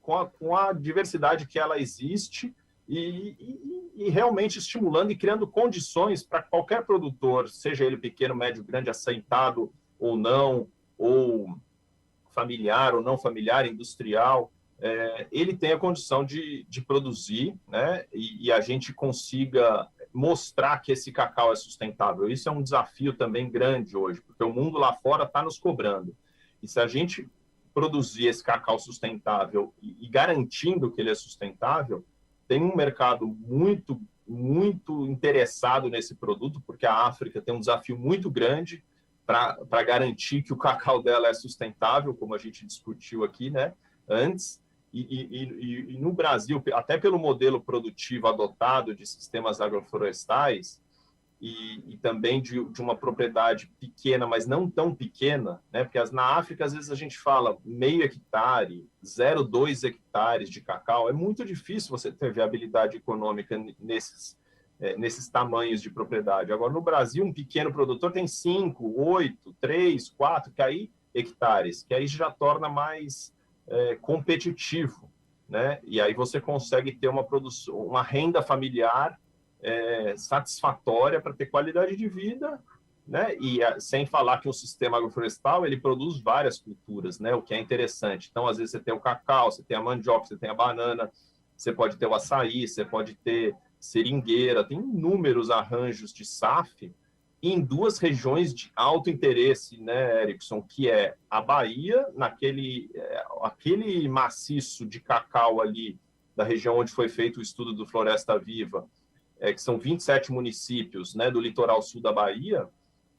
com a diversidade que ela existe e realmente estimulando e criando condições para qualquer produtor, seja ele pequeno, médio, grande, assentado ou não, ou familiar ou não familiar, industrial, ele tem a condição de produzir, né? E a gente consiga mostrar que esse cacau é sustentável. Isso é um desafio também grande hoje, porque o mundo lá fora está nos cobrando. E se a gente produzir esse cacau sustentável e garantindo que ele é sustentável, tem um mercado muito, muito interessado nesse produto, porque a África tem um desafio muito grande para garantir que o cacau dela é sustentável, como a gente discutiu aqui, né, antes. E no Brasil, até pelo modelo produtivo adotado de sistemas agroflorestais e também de uma propriedade pequena, mas não tão pequena, né, porque na África, às vezes, a gente fala meio hectare, 0,2 hectares de cacau. É muito difícil você ter viabilidade econômica nesses tamanhos de propriedade. Agora, no Brasil, um pequeno produtor tem 5, 8, 3, 4 hectares, que aí já torna mais competitivo, né? E aí você consegue ter uma produção, uma renda familiar satisfatória para ter qualidade de vida, né? E sem falar que o sistema agroflorestal ele produz várias culturas, né? O que é interessante. Então, às vezes você tem o cacau, você tem a mandioca, você tem a banana, você pode ter o açaí, você pode ter seringueira, tem inúmeros arranjos de SAF em duas regiões de alto interesse, né, Erickson, que é a Bahia, aquele maciço de cacau ali da região onde foi feito o estudo do Floresta Viva, que são 27 municípios, né, do litoral sul da Bahia,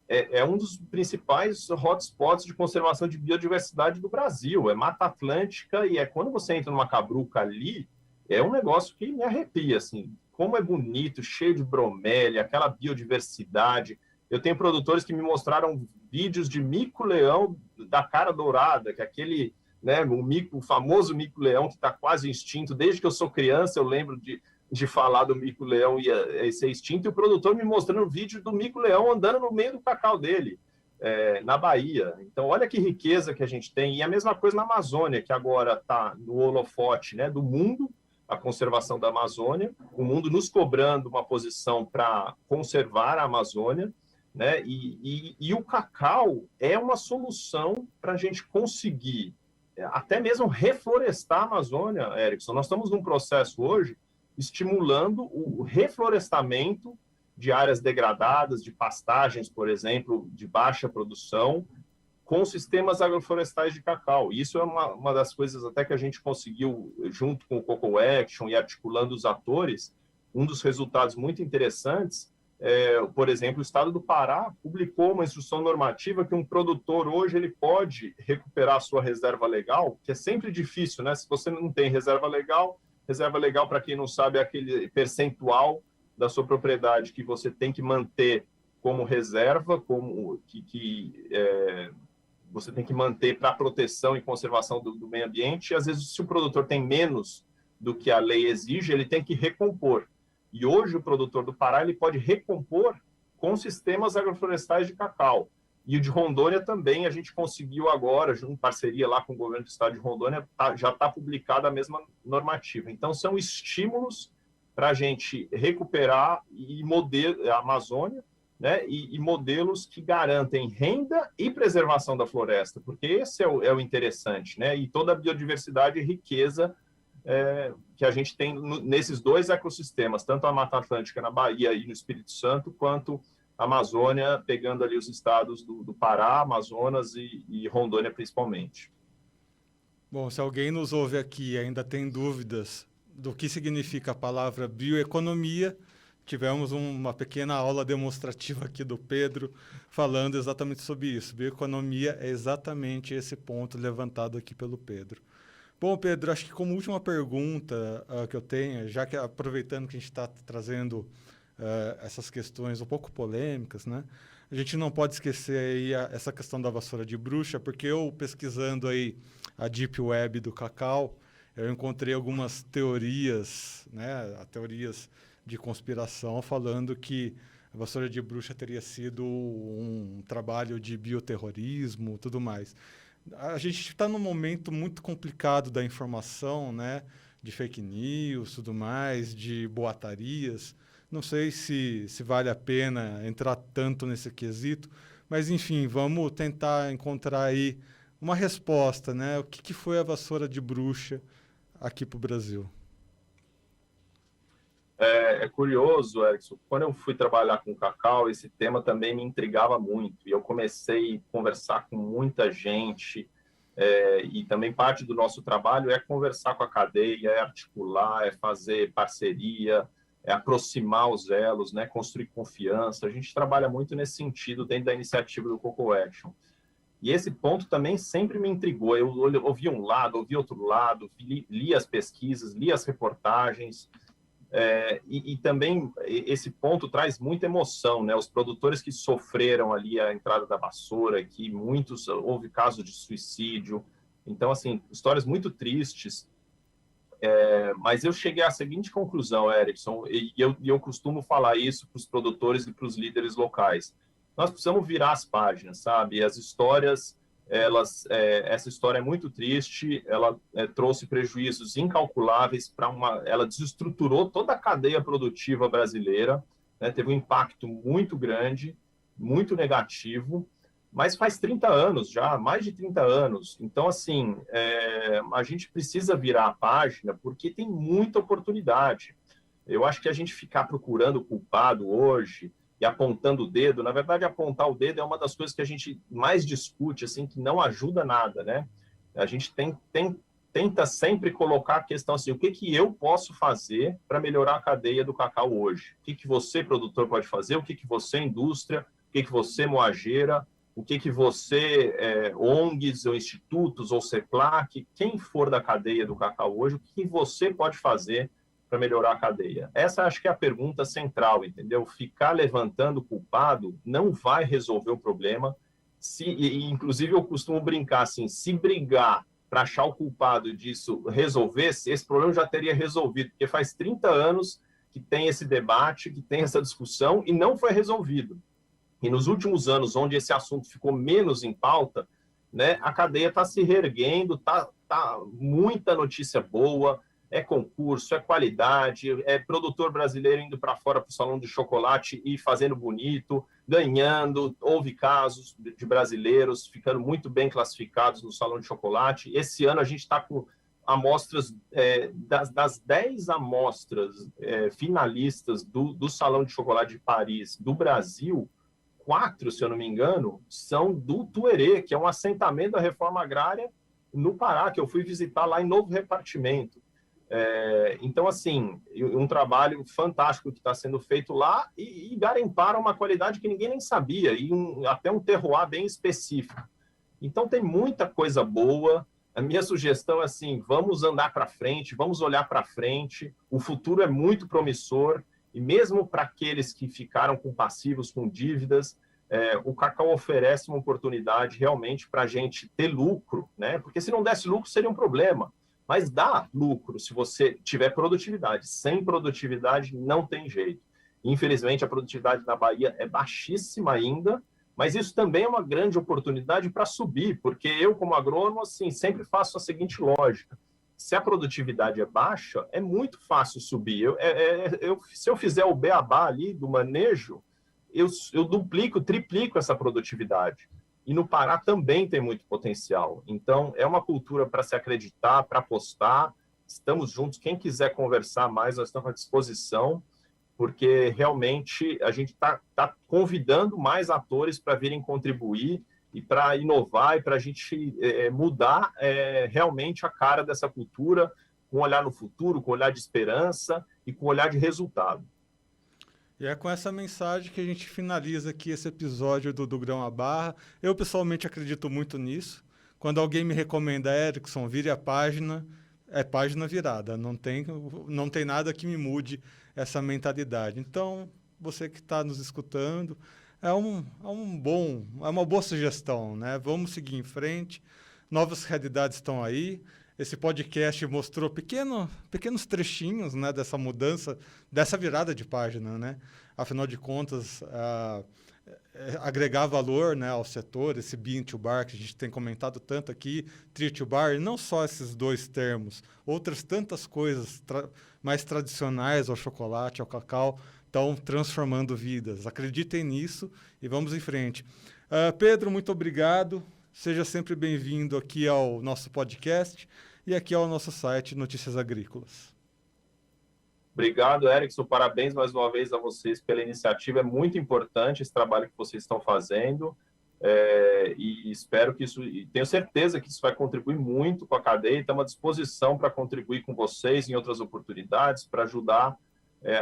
é um dos principais hotspots de conservação de biodiversidade do Brasil, é Mata Atlântica, e quando você entra numa cabruca ali, é um negócio que me arrepia, assim, como é bonito, cheio de bromélia, aquela biodiversidade. Eu tenho produtores que me mostraram vídeos de mico-leão da cara dourada, que é aquele, né, o famoso mico-leão que está quase extinto. Desde que eu sou criança, eu lembro de falar do mico-leão ia ser extinto, e o produtor me mostrando um vídeo do mico-leão andando no meio do cacau dele, na Bahia. Então, olha que riqueza que a gente tem. E a mesma coisa na Amazônia, que agora está no holofote, né, do mundo, a conservação da Amazônia, o mundo nos cobrando uma posição para conservar a Amazônia, né? E o cacau é uma solução para a gente conseguir até mesmo reflorestar a Amazônia, Erickson. Nós estamos num processo hoje estimulando o reflorestamento de áreas degradadas, de pastagens, por exemplo, de baixa produção, com sistemas agroflorestais de cacau. Isso é uma das coisas até que a gente conseguiu, junto com o Coco Action e articulando os atores, um dos resultados muito interessantes, por exemplo, o Estado do Pará publicou uma instrução normativa que um produtor hoje ele pode recuperar a sua reserva legal, que é sempre difícil, né? Se você não tem reserva legal, para quem não sabe, é aquele percentual da sua propriedade que você tem que manter como reserva, você tem que manter para proteção e conservação do meio ambiente, e às vezes se o produtor tem menos do que a lei exige, ele tem que recompor. E hoje o produtor do Pará ele pode recompor com sistemas agroflorestais de cacau. E o de Rondônia também a gente conseguiu agora, em parceria lá com o governo do estado de Rondônia, já está publicada a mesma normativa. Então são estímulos para a gente recuperar a Amazônia, né, e modelos que garantem renda e preservação da floresta, porque esse é o interessante, né, e toda a biodiversidade e riqueza que a gente tem nesses dois ecossistemas, tanto a Mata Atlântica na Bahia e no Espírito Santo, quanto a Amazônia, pegando ali os estados do Pará, Amazonas e Rondônia principalmente. Bom, se alguém nos ouve aqui e ainda tem dúvidas do que significa a palavra bioeconomia, tivemos uma pequena aula demonstrativa aqui do Pedro falando exatamente sobre isso. Bioeconomia é exatamente esse ponto levantado aqui pelo Pedro. Bom, Pedro, acho que como última pergunta que eu tenho, já que aproveitando que a gente está trazendo essas questões um pouco polêmicas, né? A gente não pode esquecer aí essa questão da vassoura de bruxa, porque eu pesquisando aí a Deep Web do cacau, eu encontrei algumas teorias, né? Teorias de conspiração, falando que a vassoura de bruxa teria sido um trabalho de bioterrorismo e tudo mais. A gente está num momento muito complicado da informação, né? De fake news, tudo mais, de boatarias. Não sei se vale a pena entrar tanto nesse quesito, mas, enfim, vamos tentar encontrar aí uma resposta, né? O que foi a vassoura de bruxa aqui para o Brasil? É curioso, Erickson, quando eu fui trabalhar com cacau, esse tema também me intrigava muito. E eu comecei a conversar com muita gente, e também parte do nosso trabalho é conversar com a cadeia, é articular, é fazer parceria, é aproximar os elos, né, construir confiança. A gente trabalha muito nesse sentido dentro da iniciativa do Coco Action. E esse ponto também sempre me intrigou. Eu ouvi um lado, ouvi outro lado, li as pesquisas, li as reportagens. E também esse ponto traz muita emoção, né? Os produtores que sofreram ali a entrada da vassoura, que muitos, houve casos de suicídio. Então, assim, histórias muito tristes. Mas eu cheguei à seguinte conclusão, Erickson, e eu costumo falar isso para os produtores e para os líderes locais. Nós precisamos virar as páginas, sabe? As histórias, essa história é muito triste, ela trouxe prejuízos incalculáveis ela desestruturou toda a cadeia produtiva brasileira, né? Teve um impacto muito grande, muito negativo, mas faz 30 anos já, mais de 30 anos. Então, assim, a gente precisa virar a página porque tem muita oportunidade. Eu acho que a gente ficar procurando o culpado hoje e apontando o dedo, na verdade, apontar o dedo é uma das coisas que a gente mais discute, assim, que não ajuda nada, né? A gente tenta sempre colocar a questão assim, o que eu posso fazer para melhorar a cadeia do cacau hoje? O que você, produtor, pode fazer? O que você, indústria? O que você, moageira? O que você, ONGs ou institutos ou CEPLAC, quem for da cadeia do cacau hoje, o que você pode fazer para melhorar a cadeia? Essa acho que é a pergunta central, entendeu? Ficar levantando o culpado não vai resolver o problema. Inclusive, eu costumo brincar assim, se brigar para achar o culpado disso resolvesse, esse problema já teria resolvido, porque faz 30 anos que tem esse debate, que tem essa discussão e não foi resolvido. E nos últimos anos, onde esse assunto ficou menos em pauta, né, a cadeia está se reerguendo, tá muita notícia boa, é concurso, é qualidade, é produtor brasileiro indo para fora para o salão de chocolate e fazendo bonito, ganhando. Houve casos de brasileiros ficando muito bem classificados no salão de chocolate. Esse ano a gente está com amostras, das 10 amostras finalistas do salão de chocolate de Paris do Brasil, 4, se eu não me engano, são do Tuerê, que é um assentamento da reforma agrária no Pará, que eu fui visitar lá em Novo Repartimento. Então, assim, um trabalho fantástico que está sendo feito lá e garimparam uma qualidade que ninguém nem sabia, e até um terroir bem específico. Então, tem muita coisa boa. A minha sugestão é assim, vamos andar para frente, vamos olhar para frente, o futuro é muito promissor, e mesmo para aqueles que ficaram com passivos, com dívidas, o cacau oferece uma oportunidade realmente para a gente ter lucro, né? Porque se não desse lucro seria um problema, mas dá lucro se você tiver produtividade. Sem produtividade não tem jeito. Infelizmente, a produtividade na Bahia é baixíssima ainda, mas isso também é uma grande oportunidade para subir, porque eu, como agrônomo, assim, sempre faço a seguinte lógica. Se a produtividade é baixa, é muito fácil subir. Se eu fizer o beabá ali do manejo, eu duplico, triplico essa produtividade. E no Pará também tem muito potencial. Então, é uma cultura para se acreditar, para apostar. Estamos juntos. Quem quiser conversar mais, nós estamos à disposição, porque realmente a gente está convidando mais atores para virem contribuir e para inovar e para a gente mudar realmente a cara dessa cultura, com um olhar no futuro, com um olhar de esperança e com um olhar de resultado. E é com essa mensagem que a gente finaliza aqui esse episódio do Grão à Barra. Eu, pessoalmente, acredito muito nisso. Quando alguém me recomenda, Erickson, vire a página, é página virada. Não tem nada que me mude essa mentalidade. Então, você que está nos escutando, é uma boa sugestão, né? Vamos seguir em frente. Novas realidades estão aí. esse podcast mostrou pequenos trechinhos, né, dessa mudança, dessa virada de página, né? Afinal de contas, agregar valor, né, ao setor, esse bean to bar que a gente tem comentado tanto aqui, tree to bar, e não só esses dois termos, outras tantas coisas mais tradicionais ao chocolate, ao cacau, estão transformando vidas. Acreditem nisso e vamos em frente. Pedro, muito obrigado. Seja sempre bem-vindo aqui ao nosso podcast e aqui ao nosso site Notícias Agrícolas. Obrigado, Erickson. Parabéns mais uma vez a vocês pela iniciativa. É muito importante esse trabalho que vocês estão fazendo e espero que isso, e tenho certeza que isso vai contribuir muito com a cadeia. Estamos à disposição para contribuir com vocês em outras oportunidades, para ajudar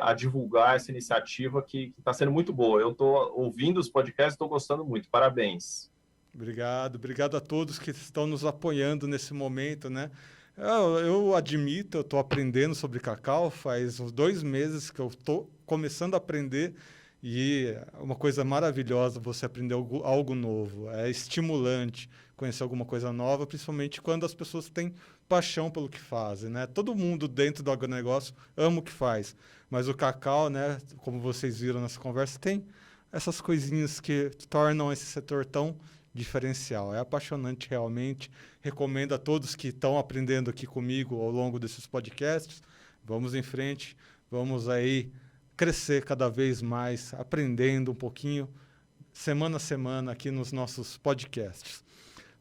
a divulgar essa iniciativa que está sendo muito boa. Eu estou ouvindo os podcasts e estou gostando muito. Parabéns. Obrigado a todos que estão nos apoiando nesse momento, né? Eu admito, eu estou aprendendo sobre cacau, faz uns 2 meses que eu estou começando a aprender e é uma coisa maravilhosa você aprender algo novo. É estimulante conhecer alguma coisa nova, principalmente quando as pessoas têm paixão pelo que fazem, né? Todo mundo dentro do agronegócio ama o que faz, mas o cacau, né, como vocês viram nessa conversa, tem essas coisinhas que tornam esse setor tão diferencial. É apaixonante realmente. Recomendo a todos que estão aprendendo aqui comigo ao longo desses podcasts. Vamos em frente, vamos aí crescer cada vez mais, aprendendo um pouquinho, semana a semana, aqui nos nossos podcasts.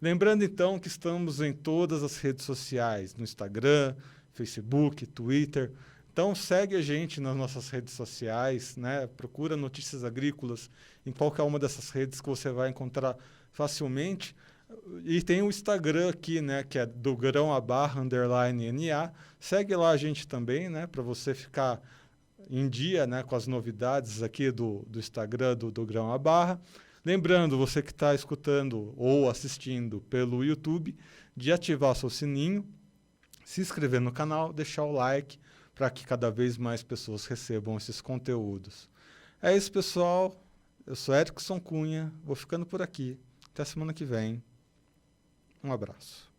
Lembrando, então, que estamos em todas as redes sociais, no Instagram, Facebook, Twitter. Então, segue a gente nas nossas redes sociais, né? Procura Notícias Agrícolas em qualquer uma dessas redes que você vai encontrar facilmente. E tem o Instagram aqui, né, que é do grão_NA. Segue lá a gente também, né, para você ficar em dia, né, com as novidades aqui do Instagram do Grão a Barra. Lembrando, você que está escutando ou assistindo pelo YouTube, de ativar seu sininho, se inscrever no canal, deixar o like para que cada vez mais pessoas recebam esses conteúdos. É isso, pessoal. Eu sou Erickson Cunha, vou ficando por aqui. Até semana que vem. Um abraço.